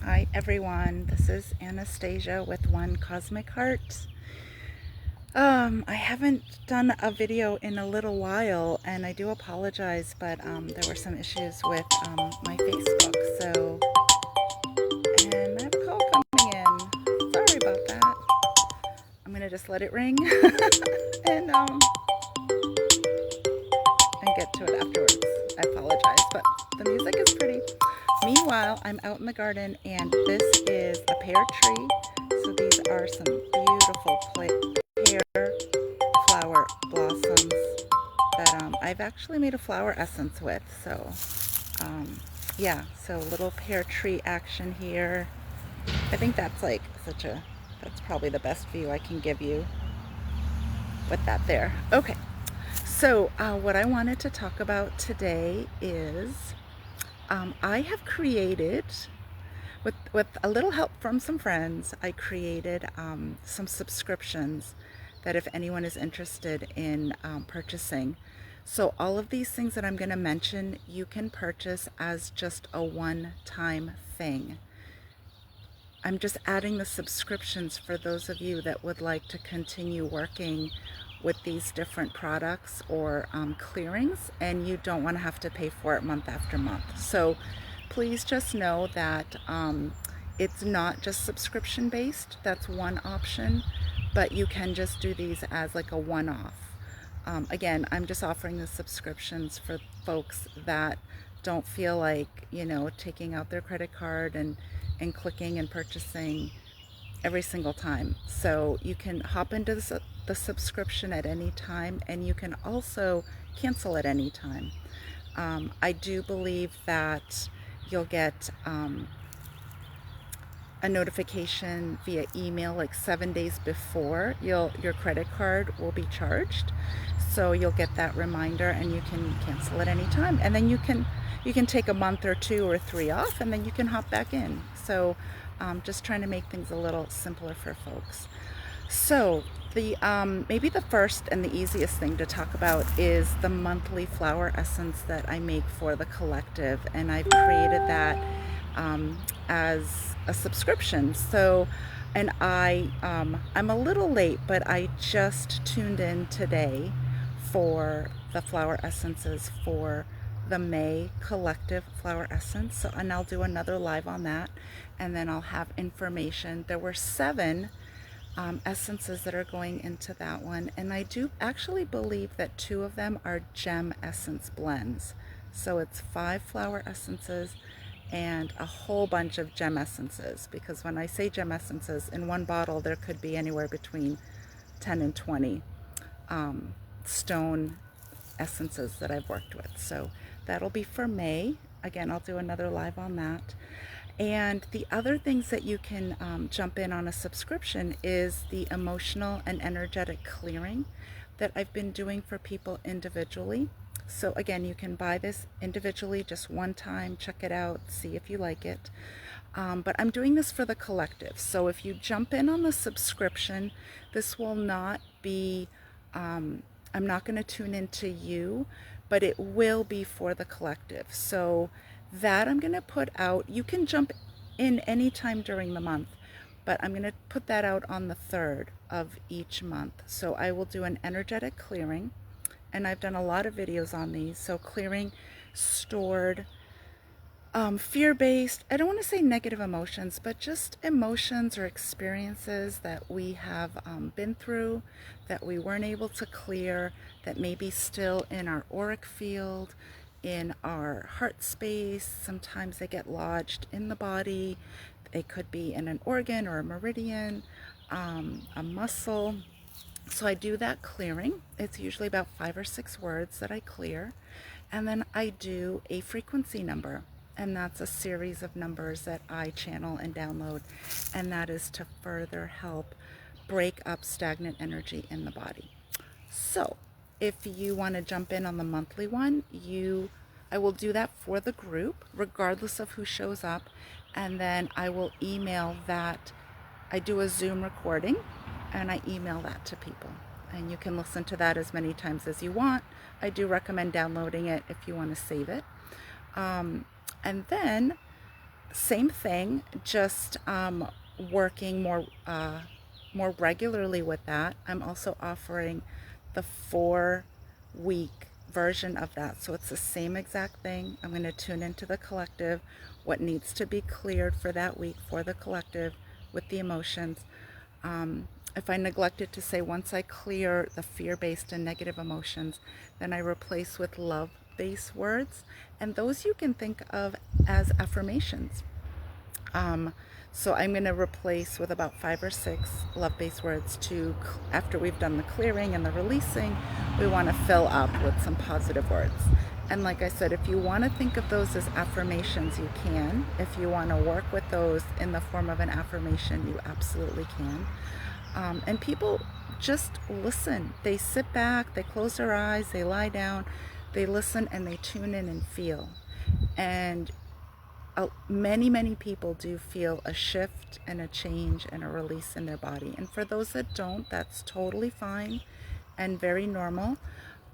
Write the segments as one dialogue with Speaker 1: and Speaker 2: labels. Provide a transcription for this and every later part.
Speaker 1: Hi everyone, this is Anastasia with One Cosmic Heart. I haven't done a video in a little while and I do apologize, but there were some issues with my Facebook, and I have a call coming in. Sorry about that. I'm gonna just let it ring and get to it afterwards. I apologize, but the music is pretty. Meanwhile, I'm out in the garden and this is a pear tree. So these are some beautiful pear flower blossoms that I've actually made a flower essence with. So yeah, so little pear tree action here. I think that's like that's probably the best view I can give you with that there. Okay, so what I wanted to talk about today is I have created, with a little help from some friends, I created some subscriptions that if anyone is interested in purchasing. So all of these things that I'm going to mention, you can purchase as just a one-time thing. I'm just adding the subscriptions for those of you that would like to continue working with these different products or clearings, and you don't want to have to pay for it month after month. So please just know that it's not just subscription based. That's one option, but you can just do these as like a one-off. Again, I'm just offering the subscriptions for folks that don't feel like, taking out their credit card and clicking and purchasing every single time. So you can hop into the subscription at any time, and you can also cancel at any time. I do believe that you'll get a notification via email like 7 days before your credit card will be charged. So you'll get that reminder and you can cancel at any time. And then you can take a month or 2 or 3 off, and then you can hop back in. So just trying to make things a little simpler for folks. So the maybe the first and the easiest thing to talk about is the monthly flower essence that I make for the collective, and I've created that as a subscription. So, and I'm a little late, but I just tuned in today for the flower essences for the May collective flower essence. So, and I'll do another live on that, and then I'll have information. There were 7 essences that are going into that one, and I do actually believe that 2 of them are gem essence blends. So it's 5 flower essences and a whole bunch of gem essences, because when I say gem essences, in one bottle there could be anywhere between 10 and 20 stone essences that I've worked with. So that'll be for May. Again, I'll do another live on that. And the other things that you can jump in on a subscription is the emotional and energetic clearing that I've been doing for people individually. So again, you can buy this individually just one time, check it out, see if you like it. But I'm doing this for the collective. So if you jump in on the subscription, this will not be, I'm not going to tune into you, but it will be for the collective. So that I'm going to put out, you can jump in anytime during the month, but I'm going to put that out on the 3rd of each month. So I will do an energetic clearing, and I've done a lot of videos on these. So clearing stored fear-based, I don't want to say negative emotions, but just emotions or experiences that we have been through, that we weren't able to clear, that may be still in our auric field, in our heart space. Sometimes they get lodged in the body. They could be in an organ or a meridian, a muscle. So I do that clearing. It's usually about 5 or 6 words that I clear. And then I do a frequency number. And that's a series of numbers that I channel and download. And that is to further help break up stagnant energy in the body. So if you want to jump in on the monthly one, I will do that for the group, regardless of who shows up. And then I will email that. I do a Zoom recording and I email that to people. And you can listen to that as many times as you want. I do recommend downloading it if you want to save it. And then Same thing, just working more regularly with that. I'm also offering the 4-week version of that. So it's the same exact thing. I'm going to tune into the collective, what needs to be cleared for that week for the collective with the emotions. If I neglected to say, once I clear the fear-based and negative emotions, then I replace with love-based words. And those you can think of as affirmations. So I'm going to replace with about 5 or 6 love-based words after we've done the clearing and the releasing, we want to fill up with some positive words. And like I said, if you want to think of those as affirmations, you can. If you want to work with those in the form of an affirmation, you absolutely can. And people just listen. They sit back, they close their eyes, they lie down, they listen, and they tune in and feel. And many people do feel a shift and a change and a release in their body. And for those that don't, that's totally fine and very normal.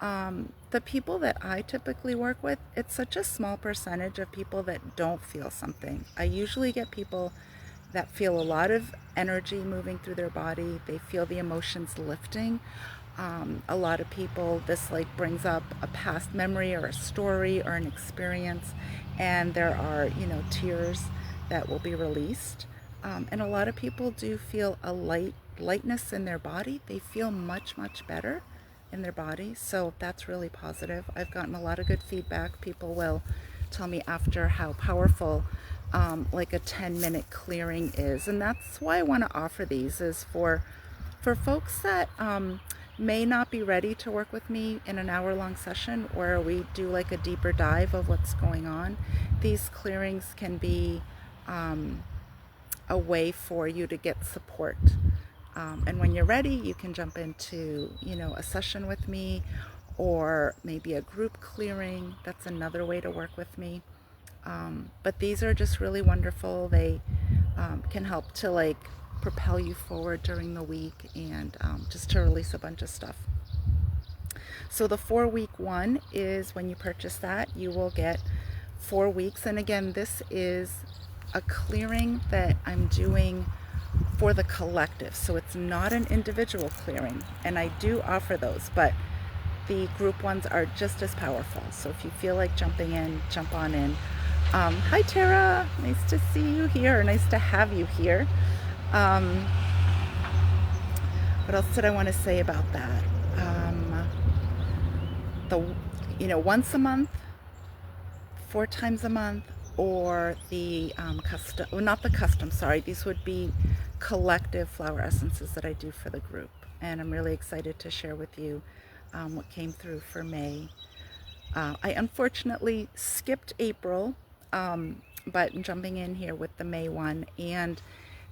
Speaker 1: The people that I typically work with, it's such a small percentage of people that don't feel something. I usually get people that feel a lot of energy moving through their body. They feel the emotions lifting. A lot of people, this like brings up a past memory or a story or an experience, and there are, tears that will be released. And a lot of people do feel a lightness in their body. They feel much better in their body. So that's really positive. I've gotten a lot of good feedback. People will tell me after how powerful like a 10-minute clearing is. And that's why I want to offer these, is for folks that may not be ready to work with me in an hour-long session where we do like a deeper dive of what's going on. These clearings can be a way for you to get support. And when you're ready, you can jump into, a session with me, or maybe a group clearing. That's another way to work with me. But these are just really wonderful. They can help to like propel you forward during the week, and just to release a bunch of stuff. So the 4-week one is, when you purchase that, you will get 4 weeks. And again, this is a clearing that I'm doing for the collective. So it's not an individual clearing, and I do offer those, but the group ones are just as powerful. So if you feel like jumping in, jump on in. Hi Tara, nice to see you here. Nice to have you here. What else did I want to say about that? Once a month, 4 times a month, or the custom, well, not the custom, sorry. These would be collective flower essences that I do for the group. And I'm really excited to share with you what came through for May. I unfortunately skipped April, but I'm jumping in here with the May one. And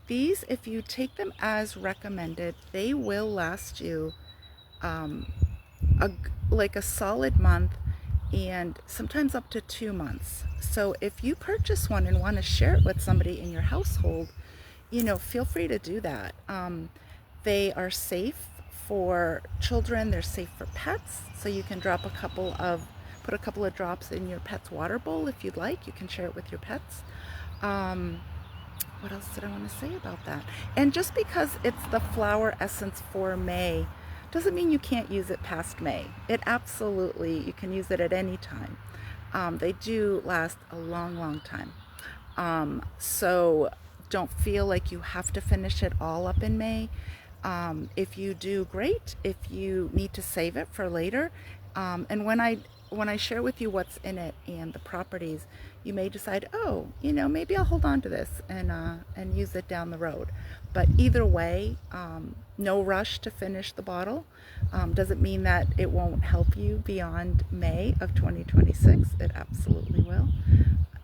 Speaker 1: these, if you take them as recommended, they will last you like a solid month, and sometimes up to 2 months. So if you purchase one and want to share it with somebody in your household, feel free to do that. They are safe for children, they're safe for pets, so you can put a couple of drops in your pet's water bowl if you'd like. You can share it with your pets. What else did I want to say about that? And just because it's the flower essence for May doesn't mean you can't use it past May. It absolutely, you can use it at any time. They do last a long time. So don't feel like you have to finish it all up in May. If you do, great. If you need to save it for later, and when I share with you what's in it and the properties, you may decide, oh, maybe I'll hold on to this and use it down the road. But either way, no rush to finish the bottle. Doesn't mean that it won't help you beyond May of 2026. It absolutely will.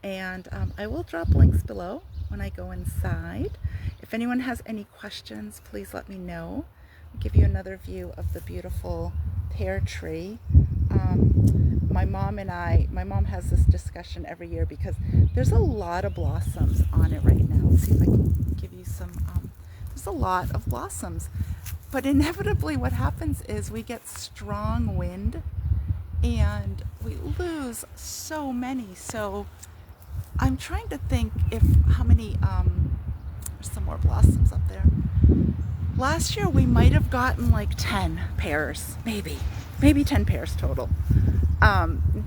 Speaker 1: And I will drop links below when I go inside. If anyone has any questions, please let me know. I'll give you another view of the beautiful pear tree. My mom has this discussion every year because there's a lot of blossoms on it right now. Let's see if I can give you some, there's a lot of blossoms. But inevitably what happens is we get strong wind and we lose so many. So I'm trying to think if how many, there's some more blossoms up there. Last year we might have gotten like 10 pairs, maybe 10 pairs total.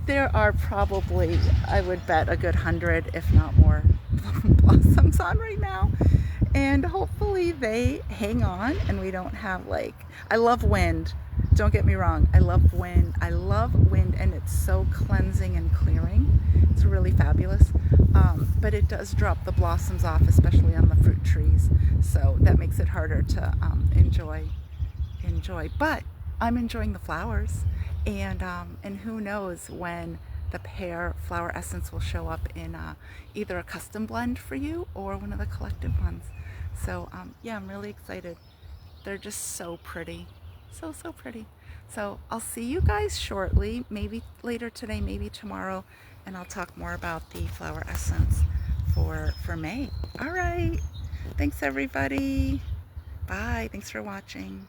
Speaker 1: There are probably, I would bet, a good 100, if not more, blossoms on right now. And hopefully they hang on and we don't have like, I love wind. Don't get me wrong, I love wind. I love wind, and it's so cleansing and clearing. It's really fabulous. But it does drop the blossoms off, especially on the fruit trees. So that makes it harder to enjoy. But I'm enjoying the flowers, and who knows when the pear flower essence will show up in either a custom blend for you or one of the collective ones. So yeah, I'm really excited. They're just so pretty, so pretty. So I'll see you guys shortly, maybe later today, maybe tomorrow, and I'll talk more about the flower essence for May. All right, thanks everybody. Bye. Thanks for watching.